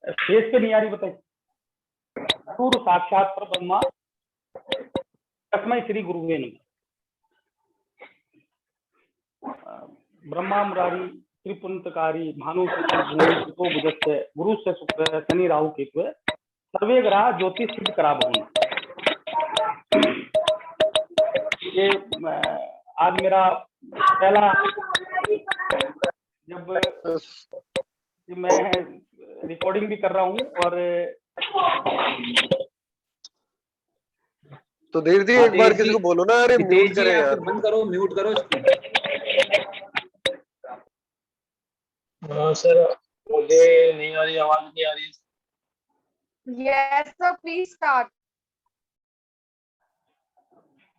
Face पे नहीं आ रही, बताइए। गुरु साक्षात पर ब्रह्मा तस्मै श्री गुरुवे नमः। ब्रह्मा मुरारी त्रिपुंतकारी भानु भूमि बुधस्य गुरु से शुक्र शनि राहु केतु सर्वे ग्रह ज्योतिष सिद्ध करा भवन। ये आज मेरा पहला, जब मैं रिकॉर्डिंग भी कर रहा हूँ और तो देर दी एक बार किसी को बोलो ना, अरे म्यूट करे यार, बंद करो, म्यूट करो इसको। सर मुझे नहीं आ रही, आवाज नहीं आ रही। Yes, sir. Please start.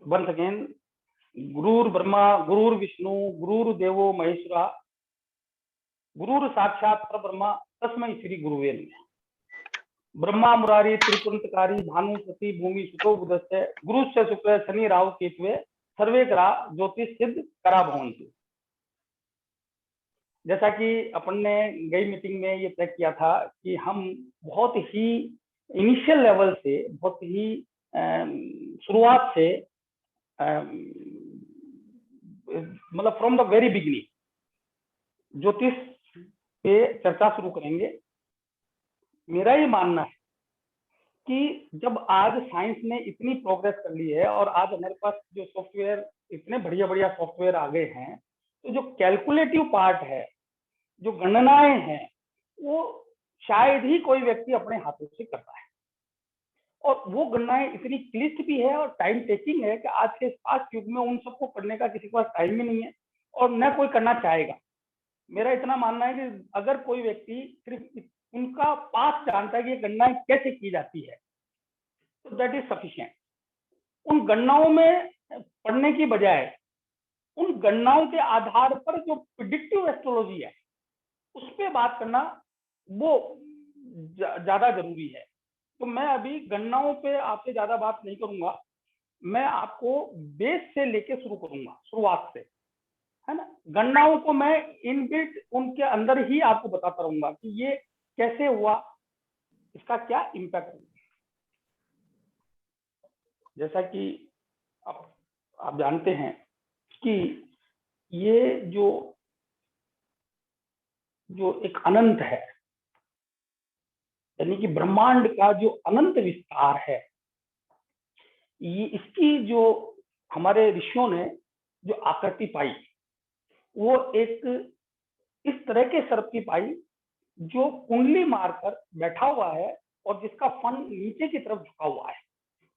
once again, गुरुर् Brahma गुरुर् Vishnu गुरुर्देवो महेश्वरा गुरुर् साक्षात परब्रह्म तस्मै श्री गुरुवे नमः। ब्रह्मा मुरारी त्रिपुंतकारी भानु सती भूमि सुतो बुधस्य गुरु से शुक्र शनि राहु केतु सर्वे ग्रह ज्योतिष सिद्ध करा भवन्तु। जैसा कि अपन ने गई मीटिंग में ये तय किया था कि हम बहुत ही इनिशियल लेवल से, बहुत ही शुरुआत से, मतलब फ्रॉम द वेरी बिगिनिंग ज्योतिष पे चर्चा शुरू करेंगे। मेरा ये मानना है कि जब आज साइंस ने इतनी प्रोग्रेस कर ली है और आज हमारे पास जो सॉफ्टवेयर, इतने बढ़िया बढ़िया सॉफ्टवेयर आ गए हैं, तो जो कैलकुलेटिव पार्ट है, जो गणनाएं हैं, वो शायद ही कोई व्यक्ति अपने हाथों से करता है। और वो गणनाएं इतनी क्लिष्ट भी है और टाइम टेकिंग है कि आज के फास्ट युग में उन सबको करने का किसी के पास टाइम ही नहीं है और न कोई करना चाहेगा। मेरा इतना मानना है कि अगर कोई व्यक्ति सिर्फ उनका पास जानता है कि ये गणनाएं कैसे की जाती है, तो दैट इज सफिशिएंट। उन गणनाओं में पढ़ने की बजाय उन गणनाओं के आधार पर जो प्रिडिक्टिव एस्ट्रोलॉजी है उस पर बात करना वो ज्यादा जरूरी है। तो मैं अभी गणनाओं पे आपसे ज्यादा बात नहीं करूंगा, मैं आपको बेस से लेके शुरू करूंगा, शुरुआत से, है ना। गणनाओं को मैं इनबिल्ट उनके अंदर ही आपको बताता रहूंगा कि ये कैसे हुआ, इसका क्या इम्पैक्ट हुआ। जैसा कि आप जानते हैं कि ये जो एक अनंत है, यानी कि ब्रह्मांड का जो अनंत विस्तार है, ये इसकी जो हमारे ऋषियों ने जो आकृति पाई, वो एक इस तरह के सर्प की पाई जो कुंडली मारकर बैठा हुआ है और जिसका फन नीचे की तरफ झुका हुआ है,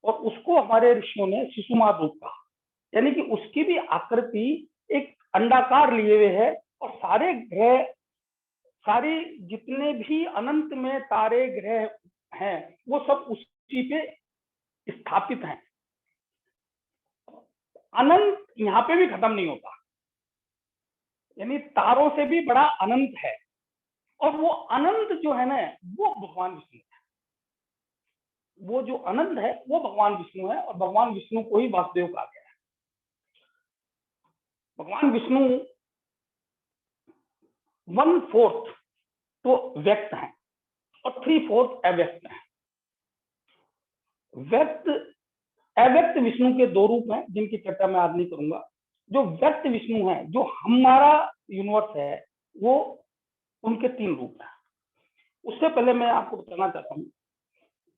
और उसको हमारे ऋषियों ने शिशुमार रूप कहा। यानी कि उसकी भी आकृति एक अंडाकार लिए हुए है और सारे ग्रह, सारी जितने भी अनंत में तारे ग्रह हैं वो सब उसी पे स्थापित हैं। अनंत यहाँ पे भी खत्म नहीं होता, यानी तारों से भी बड़ा अनंत है, और वो अनंत जो है ना वो भगवान विष्णु है। वो जो अनंत है वो भगवान विष्णु है, और भगवान विष्णु को ही वासुदेव कहा गया है। भगवान विष्णु 1/4 तो व्यक्त है और 3/4 अव्यक्त है। व्यक्त अव्यक्त विष्णु के दो रूप हैं जिनकी चर्चा मैं आज नहीं करूंगा। जो व्यक्त विष्णु है, जो हमारा यूनिवर्स है, वो उनके 3 रूप हैं। उससे पहले मैं आपको बताना चाहता हूँ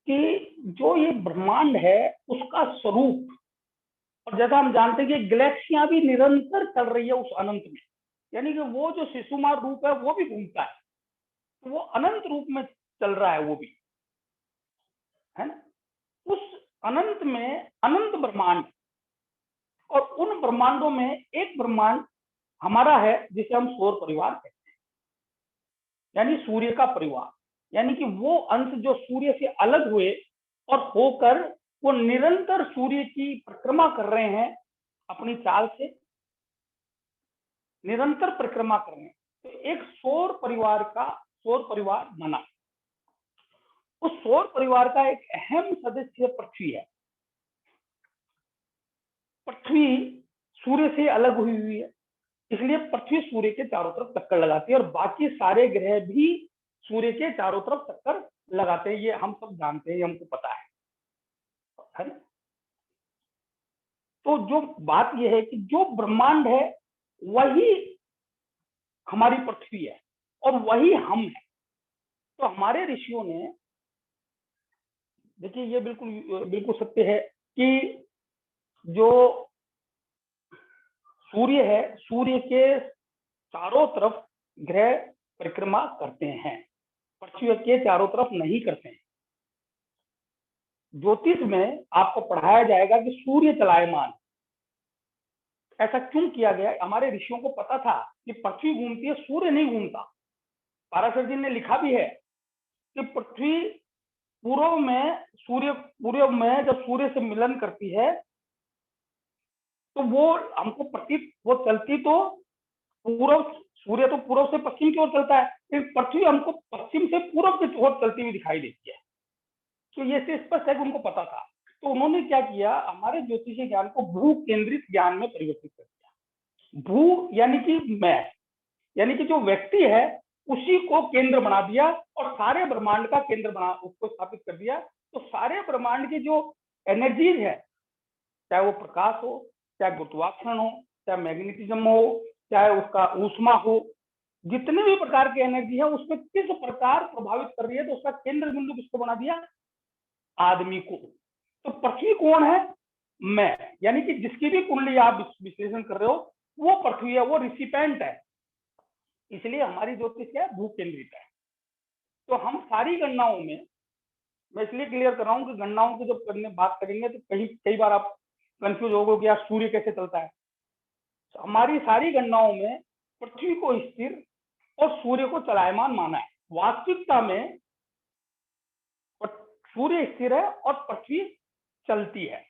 कि जो ये ब्रह्मांड है उसका स्वरूप, और जैसा हम जानते हैं कि गैलेक्सियां भी निरंतर चल रही है उस अनंत में, यानी कि वो जो शिशुमार रूप है वो भी घूमता है, तो वो अनंत रूप में चल रहा है, वो भी है ना। उस अनंत में अनंत ब्रह्मांड, और उन ब्रह्मांडों में एक ब्रह्मांड हमारा है जिसे हम सौर परिवार कहते हैं, यानी सूर्य का परिवार। यानी कि वो अंश जो सूर्य से अलग हुए और होकर वो निरंतर सूर्य की परिक्रमा कर रहे हैं, अपनी चाल से निरंतर परिक्रमा कर रहे हैं, तो एक सौर परिवार बना। उस सौर परिवार का एक अहम सदस्य पृथ्वी है। पृथ्वी सूर्य से अलग हुई हुई है, इसलिए पृथ्वी सूर्य के चारों तरफ चक्कर लगाती है, और बाकी सारे ग्रह भी सूर्य के चारों तरफ चक्कर लगाते हैं, ये हम सब जानते हैं, ये हमको पता है ना। तो जो बात ये है कि जो ब्रह्मांड है वही हमारी पृथ्वी है और वही हम है। तो हमारे ऋषियों ने, देखिए ये बिल्कुल बिल्कुल सत्य है कि जो सूर्य है, सूर्य के चारों तरफ ग्रह परिक्रमा करते हैं, पृथ्वी के चारों तरफ नहीं करते हैं। ज्योतिष में आपको पढ़ाया जाएगा कि सूर्य चलायमान। ऐसा क्यों किया गया? हमारे ऋषियों को पता था कि पृथ्वी घूमती है, सूर्य नहीं घूमता। पाराशर जी ने लिखा भी है कि पृथ्वी पूर्व में, पूर्व में जब सूर्य से मिलन करती है तो वो हमको प्रतीत, वो चलती तो पूर्व, सूर्य तो पूर्व से पश्चिम की ओर चलता है, लेकिन पृथ्वी हमको पश्चिम से पूर्व की ओर चलती हुई दिखाई देती है। तो ये स्पष्ट है कि उनको पता था। तो उन्होंने क्या किया, हमारे ज्योतिषीय ज्ञान को भू केंद्रित ज्ञान में परिवर्तित कर दिया। भू यानी कि मैं, यानी कि जो व्यक्ति है उसी को केंद्र बना दिया और सारे ब्रह्मांड का केंद्र बना, उसको स्थापित कर दिया। तो सारे ब्रह्मांड की जो एनर्जीज है, चाहे वो प्रकाश हो, चाहे गुरुत्वाकर्षण हो, चाहे मैग्नेटिज्म हो, चाहे उसका ऊष्मा हो, जितने भी प्रकार की एनर्जी है उसमें किस प्रकार प्रभावित कर रही है, तो उसका केंद्र बिंदु किसको बना दिया? आदमी को। तो पृथ्वी कौन है? मैं, यानी कि जिसकी भी कुंडली आप विश्लेषण कर रहे हो वो पृथ्वी है, वो रिसिपेंट है। इसलिए हमारी ज्योतिष क्या है? भू केंद्रित है। तो हम सारी गणनाओं में, मैं इसलिए क्लियर कर रहा हूं कि गणनाओं की जब करने बात करेंगे तो कई बार आप कंफ्यूज होगे कि यार सूर्य कैसे चलता है। तो हमारी सारी गणनाओं में पृथ्वी को स्थिर और सूर्य को चलायमान माना है। वास्तविकता में सूर्य स्थिर है और पृथ्वी चलती है।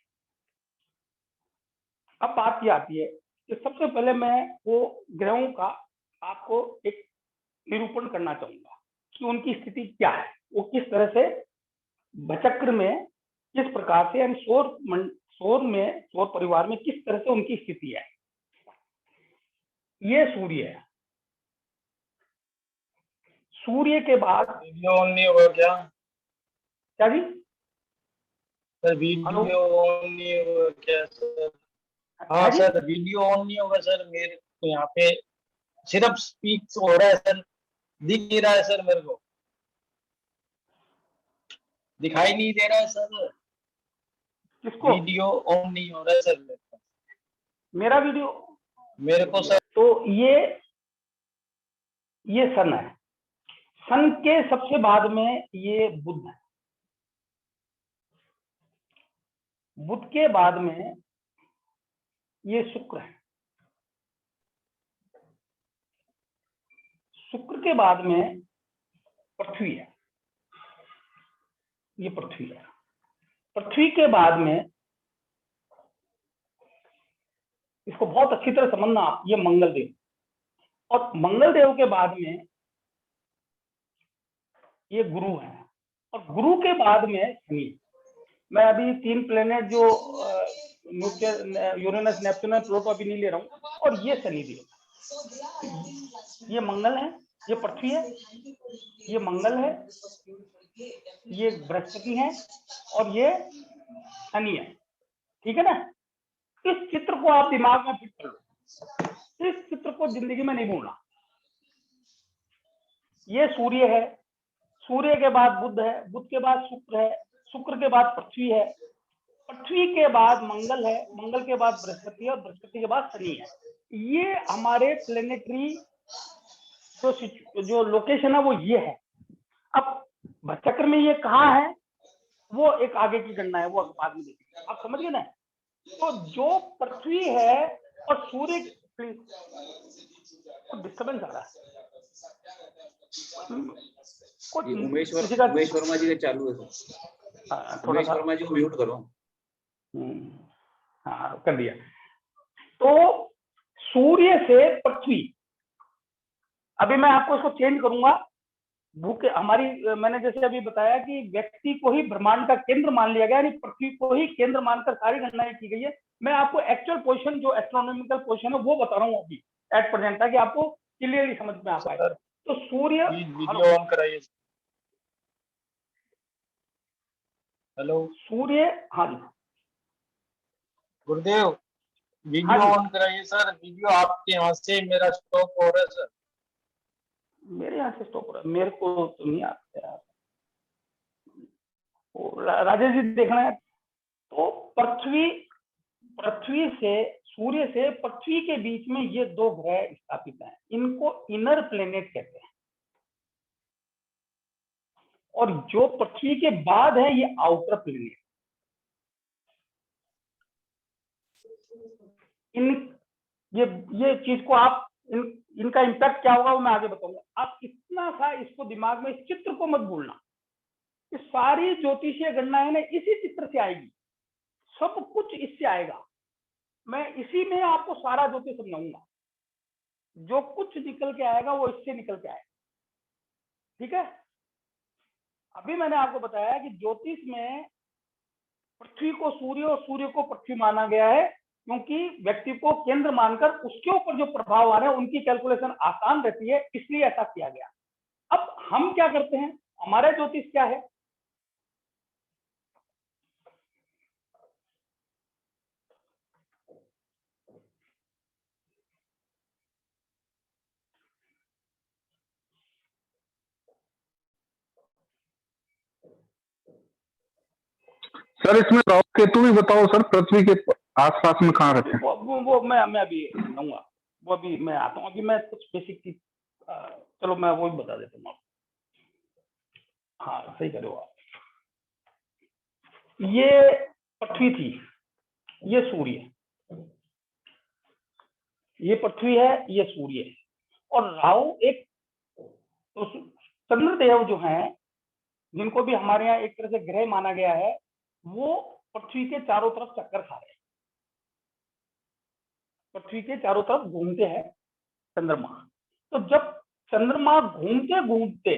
अब बात ये आती है कि सबसे पहले मैं वो ग्रहों का आपको एक निरूपण करना चाहूंगा कि उनकी स्थिति क्या है, वो किस तरह से भचक्र में, किस प्रकार से, यानी सौर परिवार में किस तरह से उनकी स्थिति है। ये सूर्य है। सूर्य के बाद वीडियो ऑन नहीं होगा क्या? क्या जी? सर वीडियो ऑन नहीं होगा क्या सर? हाँ सर, वीडियो ऑन नहीं होगा सर। मेरे को यहाँ पे सिर्फ स्पीक हो रहा है सर, दिख नहीं रहा है सर, मेरे को दिखाई नहीं दे रहा है सर। किसको? वीडियो ऑन नहीं हो रहा है सर मेरे को। मेरा वीडियो? मेरे को सर। तो ये सन है। सन के सबसे बाद में ये बुध है। बुध के बाद में ये शुक्र है। शुक्र के बाद में पृथ्वी है। ये पृथ्वी है। पृथ्वी के बाद में, इसको बहुत अच्छी तरह समझना, ये मंगल देव, और मंगल देव के बाद में ये गुरु है, और गुरु के बाद में शनि। मैं अभी 3 प्लेनेट जो यूरेनस, नेपच्यून, प्लूटो अभी नहीं ले रहा हूँ, और ये शनि देव। ये मंगल है, ये पृथ्वी है, ये मंगल है, ये बृहस्पति है, और ये शनि है। ठीक है ना? इस चित्र को आप दिमाग में फिट कर लो। इस चित्र को जिंदगी में नहीं भूलना। ये सूर्य है, सूर्य के बाद बुध है, बुध के बाद शुक्र है, शुक्र के बाद पृथ्वी है, पृथ्वी के बाद मंगल है, मंगल के बाद बृहस्पति है, और बृहस्पति के बाद शनि है। ये हमारे प्लेनेटरी जो लोकेशन है वो ये है। अब चक्र में ये कहाँ है वो एक आगे की गणना है, वो बाद में देखेंगे। आप समझ गए ना? तो जो पृथ्वी है और सूर्य, प्लीज डिस्टर्बेंस आ रहा है। उमेश वर्मा जी का चालू है सर। उमेश वर्मा जी को म्यूट करो। हाँ, कर दिया। तो सूर्य से पृथ्वी, अभी मैं आपको इसको चेंज करूंगा। भूखे हमारी, मैंने जैसे अभी बताया कि व्यक्ति को ही ब्रह्मांड का केंद्र मान लिया गया, यानी पृथ्वी को ही केंद्र मानकर सारी गणनाएं की गई है। मैं आपको एक्चुअल पोजीशन, जो एस्ट्रोनॉमिकल पोजीशन है वो बता रहा हूँ अभी एट प्रेजेंट, ताकि आपको क्लियरली समझ में आ पाए। तो सूर्य, वीडियो ऑन कराइए। हेलो सूर्य, हाँ जी गुरुदेव, वीडियो हाँ जी, ऑन कराइए सर। वीडियो आपके यहाँ से मेरा स्टॉप हो रहा है सर। मेरे यहाँ से स्टॉप हो रहा है, मेरे को तो नहीं आता यार। राजेश जी देखना है तो पृथ्वी से, सूर्य से पृथ्वी के बीच में ये दो ग्रह स्थापित हैं, इनको इनर प्लेनेट कहते हैं, और जो पृथ्वी के बाद है ये आउटर प्लेनेट। ये चीज को आप इनका इम्पैक्ट क्या होगा वो मैं आगे बताऊंगा। आप इतना सा इसको दिमाग में, इस चित्र को मत भूलना, ये सारी ज्योतिषीय गणनाएं ना इसी चित्र से आएगी, सब कुछ इससे आएगा। मैं इसी में आपको सारा ज्योतिष समझाऊंगा, जो कुछ निकल के आएगा वो इससे निकल के आएगा, ठीक है। अभी मैंने आपको बताया कि ज्योतिष में पृथ्वी को सूर्य और सूर्य को पृथ्वी माना गया है, क्योंकि व्यक्ति को केंद्र मानकर उसके ऊपर जो प्रभाव आ रहे हैं उनकी कैलकुलेशन आसान रहती है, इसलिए ऐसा किया गया। अब हम क्या करते हैं, हमारा ज्योतिष क्या है? सर इसमें राहु केतु भी बताओ सर, पृथ्वी के आसपास में कहाँ रहते हैं? वो मैं अभी बताऊंगा, वो अभी मैं आता हूँ। अभी मैं कुछ बेसिक चीज, चलो मैं वो भी बता देता हूँ। हाँ सही करो आप। ये पृथ्वी थी, ये सूर्य, ये पृथ्वी है, ये सूर्य है, और राहु एक तो चंद्रदेव जो हैं, जिनको भी हमारे यहाँ एक तरह से ग्रह माना गया है, वो पृथ्वी के चारों तरफ चक्कर खा रहे हैं, पृथ्वी के चारों तरफ घूमते हैं चंद्रमा। तो जब चंद्रमा घूमते घूमते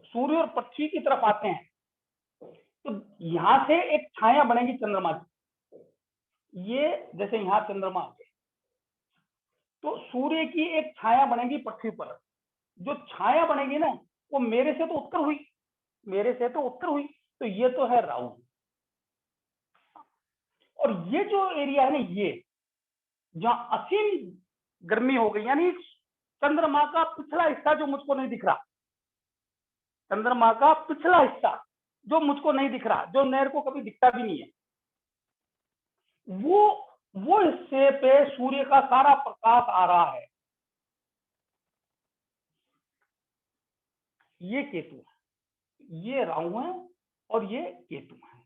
सूर्य और पृथ्वी की तरफ आते हैं, तो यहां से एक छाया बनेगी चंद्रमा की। ये जैसे यहां चंद्रमा आ गए तो सूर्य की एक छाया बनेगी पृथ्वी पर। जो छाया बनेगी ना, वो मेरे से तो उत्तर हुई, तो ये तो है राहु। और ये जो एरिया है ना, ये जहां असीम गर्मी हो गई, यानी चंद्रमा का पिछला हिस्सा जो मुझको नहीं दिख रहा, चंद्रमा का पिछला हिस्सा जो मुझको नहीं दिख रहा, जो नहर को कभी दिखता भी नहीं है, वो हिस्से पे सूर्य का सारा प्रकाश आ रहा है। ये केतु है, ये राहु है और ये केतु है,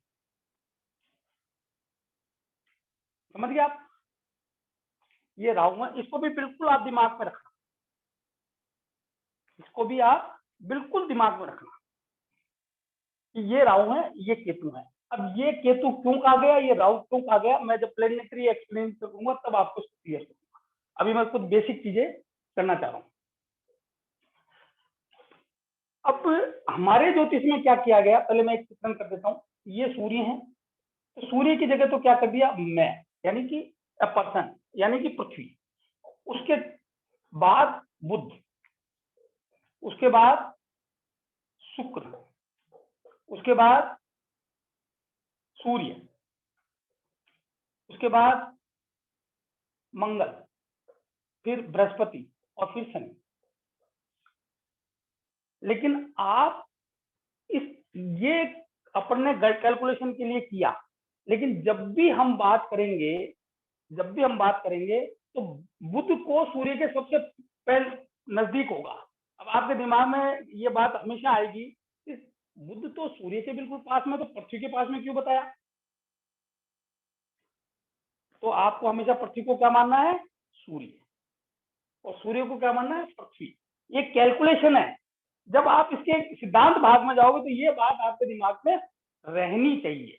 समझ गए आप? ये राहु है, इसको भी बिल्कुल आप दिमाग में रखना, इसको भी आप बिल्कुल दिमाग में रखना कि ये राहु है, ये केतु है। अब ये केतु क्यों कहा गया, ये राहु क्यों कहा गया, मैं जब प्लेनेटरी एक्सप्लेन करूंगा तब आपको क्लियर करूंगा। अभी मैं कुछ बेसिक चीजें करना चाह रहा हूं। अब हमारे ज्योतिष में क्या किया गया, पहले मैं एक चित्रण कर देता हूँ। ये सूर्य है, तो सूर्य की जगह तो क्या कर दिया, मैं, यानी कि अ पर्सन, यानी कि पृथ्वी। उसके बाद बुध, उसके बाद शुक्र, उसके बाद सूर्य, उसके बाद मंगल, फिर बृहस्पति और फिर शनि। लेकिन आप ये अपन ने कैलकुलेशन के लिए किया, लेकिन जब भी हम बात करेंगे तो बुध को सूर्य के सबसे पहले नजदीक होगा। अब आपके दिमाग में ये बात हमेशा आएगी, बुध तो सूर्य के बिल्कुल पास में, तो पृथ्वी के पास में क्यों बताया? तो आपको हमेशा पृथ्वी को क्या मानना है, सूर्य, और सूर्य को क्या मानना है, पृथ्वी। ये कैलकुलेशन है। जब आप इसके सिद्धांत भाग में जाओगे तो ये बात आपके दिमाग में रहनी चाहिए।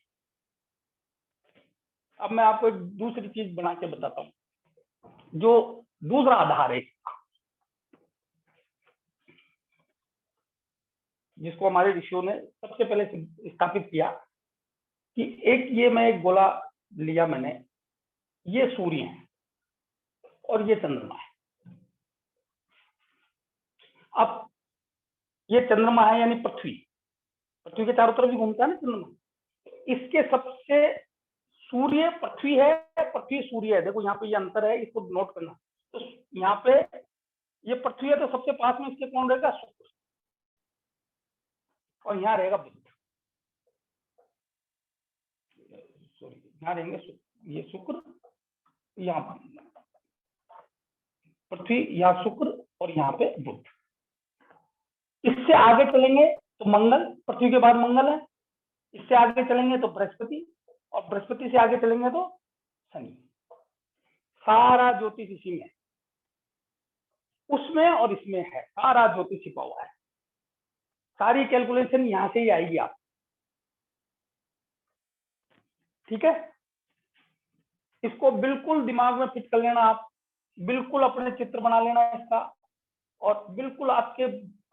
अब मैं आपको एक दूसरी चीज बना के बताता हूँ, जो दूसरा आधार है जिसको हमारे ऋषियों ने सबसे पहले स्थापित किया, कि एक ये मैं एक गोला लिया मैंने, ये सूर्य है और ये चंद्रमा है। अब ये चंद्रमा है यानी पृथ्वी के चारों तरफ भी घूमता है ना चंद्रमा। इसके सबसे सूर्य पृथ्वी है, पृथ्वी सूर्य है। देखो यहाँ पे ये अंतर है, इसको नोट करना। तो यहाँ पे ये पृथ्वी है तो सबसे पास में इसके कौन रहेगा? शुक्र। और यहाँ रहेगा बुध, सॉरी यहाँ रहेंगे ये शुक्र, यहाँ पृथ्वी, यहाँ शुक्र और यहाँ पे बुध। इससे आगे चलेंगे तो मंगल, पृथ्वी के बाद मंगल है। इससे आगे चलेंगे तो बृहस्पति, और बृहस्पति से आगे चलेंगे तो शनि। सारा ज्योतिष इसी में, उसमें और इसमें है, सारा ज्योतिष छिपा हुआ है। सारी कैलकुलेशन यहां से ही आएगी आप, ठीक है। इसको बिल्कुल दिमाग में फिट कर लेना आप, बिल्कुल अपने चित्र बना लेना इसका, और बिल्कुल आपके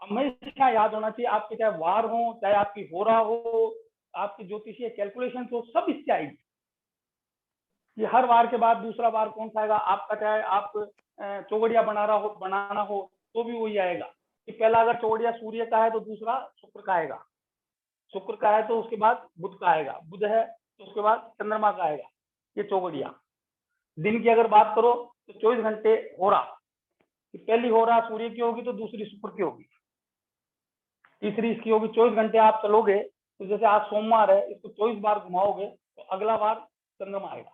हमेशा याद होना चाहिए, आपके चाहे वार हो, चाहे आपकी होरा हो, आपकी ज्योतिषीय कैलकुलेशन हो, सब इससे आएगी। ये हर वार के बाद दूसरा वार कौन सा आएगा आपका, चाहे आप चौगड़िया बनाना हो तो भी वही आएगा कि पहला अगर चौगड़िया सूर्य का है तो दूसरा शुक्र का आएगा, शुक्र का है तो उसके बाद बुध का आएगा, बुध है तो उसके बाद चंद्रमा का आएगा। ये चौगड़िया। दिन की अगर बात करो तो 24 घंटे होरा, पहली होरा सूर्य की होगी तो दूसरी शुक्र की होगी, तीसरी इसकी होगी। 24 घंटे आप चलोगे तो जैसे आज सोमवार है, इसको 24 बार घुमाओगे तो अगला बार चंद्रमा आएगा।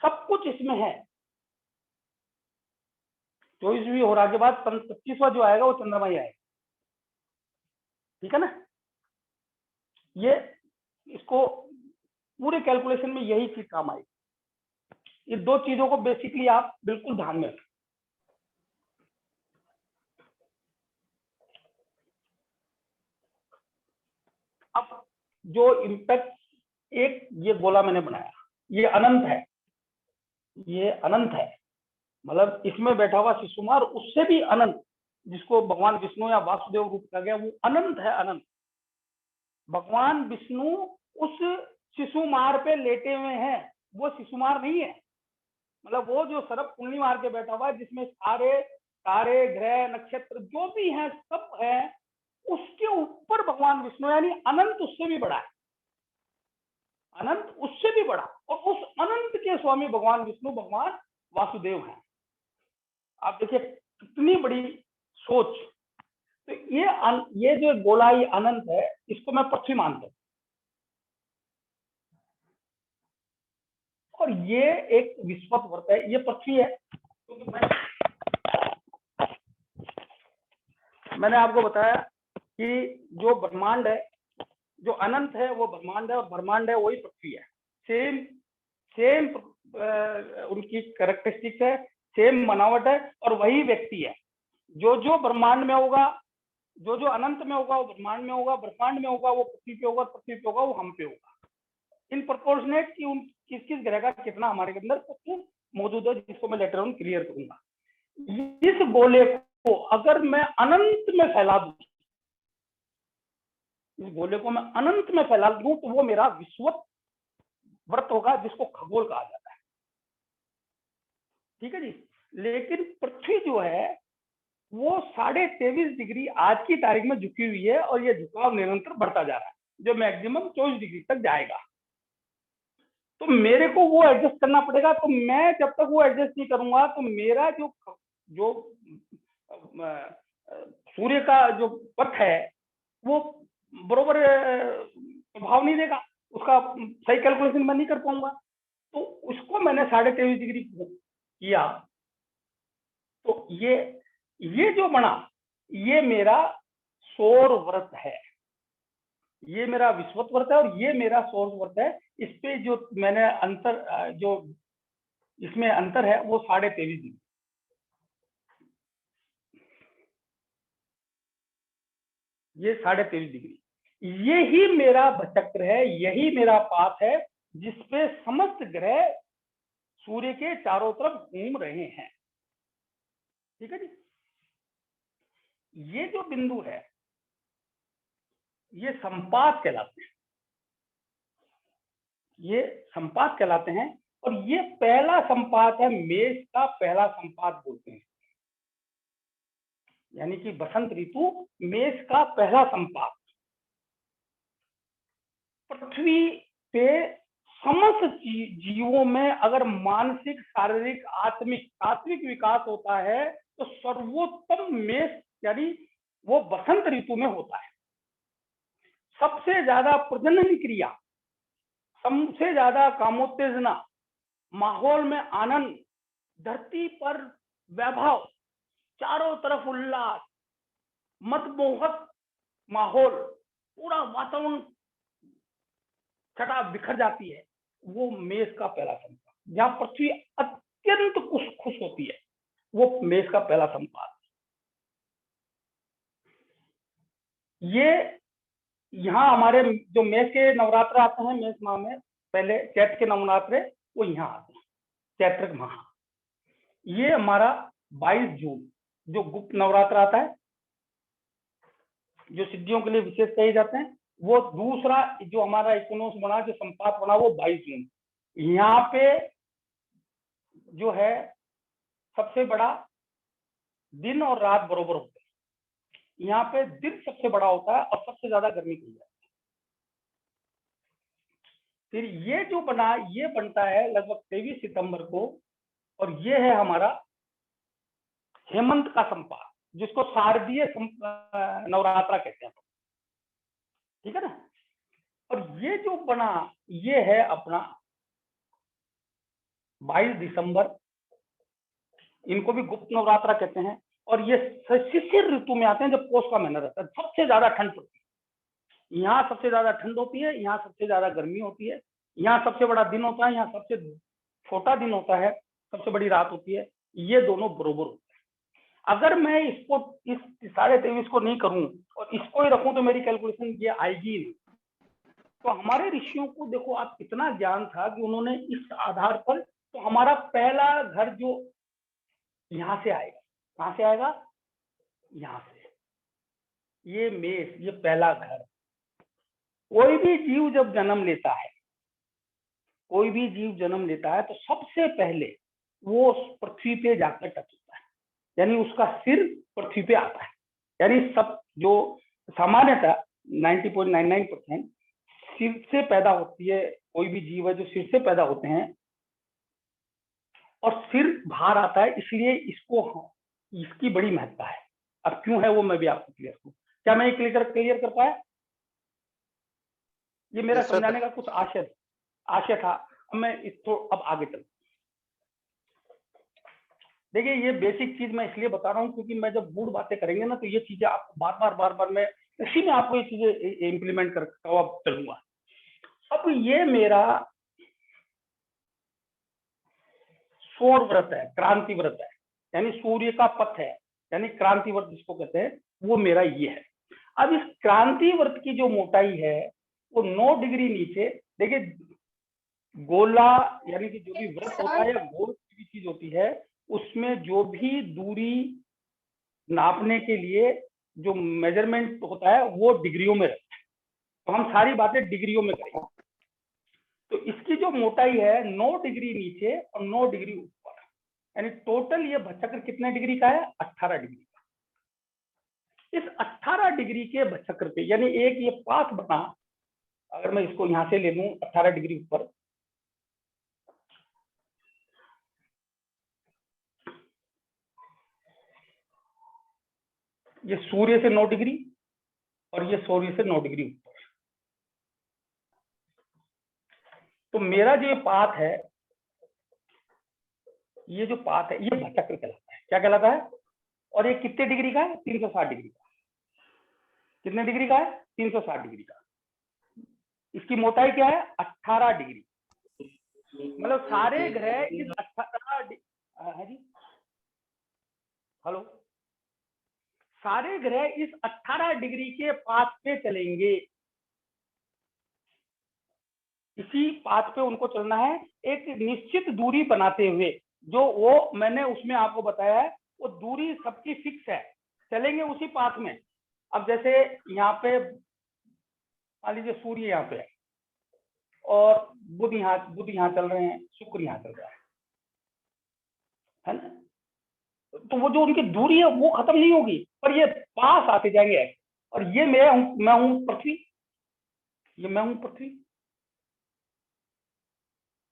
सब कुछ इसमें है। 24वीं होरा के बाद 25वां जो आएगा वो चंद्रमा ही आएगा, ठीक है ना। ये इसको पूरे कैलकुलेशन में यही चीज काम आएगी। ये दो चीजों को बेसिकली आप बिल्कुल ध्यान में रखें। अब जो इम्पैक्ट एक ये गोला मैंने बनाया, ये अनंत है, ये अनंत है, मतलब इसमें बैठा हुआ शिशुमार उससे भी अनंत, जिसको भगवान विष्णु या वासुदेव रूप कहा गया, वो अनंत है, अनंत। भगवान विष्णु उस शिशुमार पे लेटे हुए हैं, वो शिशुमार नहीं है। मतलब वो जो सर्प कुंडली मार के बैठा हुआ है, जिसमें सारे तारे ग्रह नक्षत्र जो भी हैं सब है, उसके ऊपर भगवान विष्णु, यानी अनंत उससे भी बड़ा है, अनंत उससे भी बड़ा। और उस अनंत के स्वामी भगवान विष्णु, भगवान वासुदेव हैं। आप देखिए कितनी बड़ी सोच। तो ये जो गोलाई अनंत है, इसको मैं पृथ्वी मानता हूं, और ये एक विश्वत है, ये पृथ्वी है। क्योंकि मैंने आपको बताया कि जो ब्रह्मांड है, जो अनंत है वो ब्रह्मांड है, और ब्रह्मांड है वही पृथ्वी है। सेम उनकी कैरेक्टरिस्टिक्स है, सेम बनावट है, और वही व्यक्ति है। जो ब्रह्मांड में होगा, जो अनंत में होगा वो ब्रह्मांड में होगा, ब्रह्मांड में होगा वो पृथ्वी पे होगा, पृथ्वी पे होगा वो हम पे होगा। इन प्रोपोर्शनेट की उन किस ग्रह का कितना हमारे अंदर तत्व मौजूद है, जिसको मैं लेटर ऑन क्लियर करूंगा। इस गोले को अगर मैं अनंत में फैला दूं, इस गोले को मैं अनंत में फैला दूं, तो वो मेरा विश्वत व्रत होगा, जिसको खगोल कहा जाता है, ठीक है जी। लेकिन पृथ्वी जो है वो 23.5 डिग्री आज की तारीख में झुकी हुई है, और ये झुकाव निरंतर बढ़ता जा रहा है, जो मैक्सिमम 24 डिग्री तक जाएगा। तो मेरे को वो एडजस्ट करना पड़ेगा। तो मैं जब तक वो एडजस्ट नहीं करूंगा, तो मेरा जो सूर्य का जो पथ है वो बरोबर प्रभाव नहीं देगा, उसका सही कैलकुलेशन मैं नहीं कर पाऊंगा। तो उसको मैंने 23.5 डिग्री किया, तो ये जो बना, ये मेरा सौर व्रत है, ये मेरा विश्वत व्रत है, और ये मेरा सौर व्रत है। इस पे जो मैंने अंतर, जो इसमें अंतर है वो 23.5 डिग्री। ये 23.5 डिग्री, ये ही मेरा चक्र है, यही मेरा पाथ है, जिसपे समस्त ग्रह सूर्य के चारों तरफ घूम रहे हैं, ठीक है जी। ये जो बिंदु है ये संपात कहलाते हैं, ये संपात कहलाते हैं। और ये पहला संपात है, मेष का पहला संपात बोलते हैं, यानी कि बसंत ऋतु मेष का पहला संपात। पृथ्वी पे समस्त जीवों में अगर मानसिक, शारीरिक, आत्मिक, सात्विक विकास होता है तो सर्वोत्तम मेष यानी वो बसंत ऋतु में होता है। सबसे ज्यादा प्रजनन क्रिया, सबसे ज्यादा कामोत्तेजना, माहौल में आनंद, धरती पर वैभव, चारों तरफ उल्लास, मतमोहक माहौल, पूरा वातावरण छटा बिखर जाती है, वो मेष का पहला संपात। जहां पृथ्वी अत्यंत खुश होती है वो मेष का पहला संपात। ये यहाँ हमारे जो मेष के नवरात्र आते हैं, मेष माह में पहले चैत्र के नवरात्र वो यहाँ आते हैं, चैत्र माह। ये हमारा 22 जून जो गुप्त नवरात्र आता है, जो सिद्धियों के लिए विशेष कहे जाते हैं, वो दूसरा जो हमारा इक्विनोक्स बना, जो संपात बना, वो 22 जून। यहाँ पे जो है सबसे बड़ा दिन और रात बरोबर होते हैं। यहाँ पे दिन सबसे बड़ा होता है और सबसे ज्यादा गर्मी की जाती है। फिर ये जो बना, ये बनता है लगभग 23 सितंबर को, और ये है हमारा हेमंत का संपात, जिसको शारदीय नवरात्रा कहते हैं, ठीक है ना। और ये जो बना, ये है अपना 22 दिसंबर, इनको भी गुप्त नवरात्रा कहते हैं। और ये शिशिर ऋतु में आते हैं, जब पौष का महीना रहता है, सबसे ज्यादा ठंड पड़ती है। यहाँ सबसे ज्यादा ठंड होती है, यहाँ सबसे ज्यादा गर्मी होती है, यहाँ सबसे बड़ा दिन होता है, यहाँ सबसे छोटा दिन होता है, सबसे बड़ी रात होती है। ये दोनों बरोबर होते हैं। अगर मैं इसको इस 23.5 को नहीं करूं और इसको ही रखूं तो मेरी कैलकुलेशन ये आएगी नहीं। तो हमारे ऋषियों को देखो आप कितना ज्ञान था कि उन्होंने इस आधार पर, तो हमारा पहला घर जो यहाँ से आएगा, कहाँ से आएगा, यहाँ से, ये मेष, ये पहला घर। कोई भी जीव जब जन्म लेता है, कोई भी जीव जन्म लेता है तो सबसे पहले वो पृथ्वी पे जाकर टच होता है, यानी उसका सिर पृथ्वी पे आता है। यानी सब जो सामान्यतः 90.99% सिर से पैदा होती है, कोई भी जीव है जो सिर से पैदा होते हैं, और सिर बाहर आता है, इसलिए इसकी बड़ी महत्ता है। अब क्यों है वो मैं भी आपको क्लियर करूं। क्या मैं क्लियर कर पाया? ये मेरा समझाने का कुछ आशय था। मैं इसको अब आगे चलूं। देखिए ये बेसिक चीज मैं इसलिए बता रहा हूँ क्योंकि मैं जब गूढ़ बातें करेंगे ना, तो ये चीजें आपको बार बार मैं इसी में आपको ये चीजें इम्प्लीमेंट करता हुआ चलूंगा। अब ये मेरा सौर व्रत है, क्रांति व्रत है, यानी सूर्य का पथ है, यानी क्रांति व्रत जिसको कहते हैं, वो मेरा ये है। अब इस क्रांति व्रत की जो मोटाई है वो 9 डिग्री नीचे, देखिए गोला यानी कि जो भी व्रत होता है या गोल की चीज होती है, उसमें जो भी दूरी नापने के लिए जो मेजरमेंट होता है वो डिग्रियों में रहता है। तो हम सारी बातें डिग्रियों में करेंगे। तो इसकी जो मोटाई है 9 डिग्री नीचे और 9 डिग्री ऊपर, यानी टोटल ये भचक्र कितने डिग्री का है? 18 डिग्री का। इस 18 डिग्री के भचक्र पे, यानी एक ये पाथ बना, अगर मैं इसको यहां से ले लूं 18 डिग्री ऊपर, ये सूर्य से 9 डिग्री और ये सूर्य से 9 डिग्री ऊपर। तो मेरा जो पाथ है, ये जो पाथ है, ये भचक्र कहलाता है। क्या कहलाता है? और ये कितने डिग्री का है? 360 डिग्री का। कितने डिग्री का है? 360 डिग्री का। इसकी मोटाई क्या है? 18 डिग्री। मतलब सारे ग्रह इस 18 हेलो, सारे ग्रह इस 18 डिग्री के पाथ पे चलेंगे। इसी पाथ पे उनको चलना है, एक निश्चित दूरी बनाते हुए। जो वो मैंने उसमें आपको बताया है, वो दूरी सबकी फिक्स है, चलेंगे उसी पाथ में। अब जैसे यहाँ पे मान लीजिए सूर्य यहाँ पे है, और बुध यहाँ चल रहे हैं, शुक्र यहाँ चल रहा है ना। तो वो जो उनकी दूरी है वो खत्म नहीं होगी, पर ये पास आते जाएंगे। और ये मैं हूं पृथ्वी, ये मैं हूं पृथ्वी,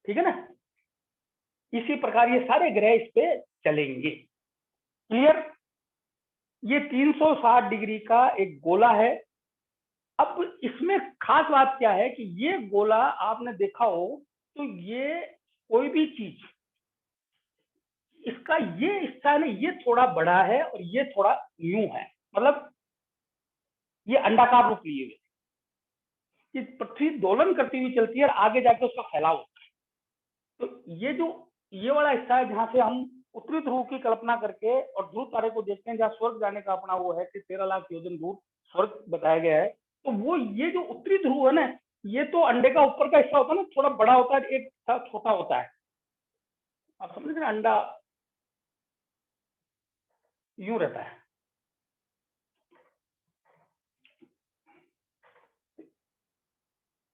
ठीक है ना। इसी प्रकार ये सारे ग्रह इस पे चलेंगे। क्लियर। ये 360 डिग्री का एक गोला है। अब इसमें खास बात क्या है कि ये गोला आपने देखा हो तो ये कोई भी चीज, इसका ये हिस्सा है ना, ये थोड़ा बड़ा है और ये थोड़ा यूं है, मतलब ये अंडाकार रूप लिए हुए। कि पृथ्वी दोलन करती हुई चलती है और आगे जाके उसका फैलाव होता है। तो ये वाला हिस्सा है जहां से हम उत्तरी ध्रुव की कल्पना करके और ध्रुव तारे को देखते हैं, जहाँ स्वर्ग जाने का अपना वो है कि 13 लाख योजन दूर स्वर्ग बताया गया है। तो वो ये जो उत्तरी ध्रुव है ना, ये तो अंडे का ऊपर का हिस्सा होता है ना, थोड़ा बड़ा होता है, एक हिस्सा छोटा होता है। आप समझ रहे हैं, अंडा यूं रहता है।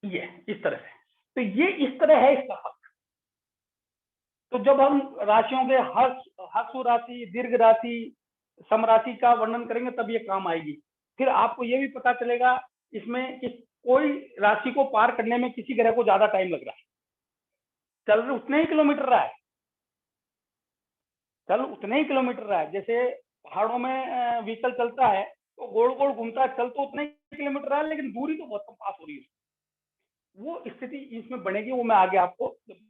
ये इस तरह से, तो ये इस तरह है इसका हक। तो जब हम राशियों के हर्षु राशि, दीर्घ राशि, समराशि का वर्णन करेंगे तब ये काम आएगी। फिर आपको ये भी पता चलेगा इसमें कि कोई राशि को पार करने में किसी ग्रह को ज्यादा टाइम लग रहा है, चल उतने ही किलोमीटर रहा है, चल उतने ही किलोमीटर रहा है। जैसे पहाड़ों में व्हीकल चलता है तो गोल गोल घूमता है, चल तो उतने ही किलोमीटर रहा है, लेकिन दूरी तो बहुत कम पास हो रही है। वो स्थिति इसमें बनेगी, वो मैं आगे आपको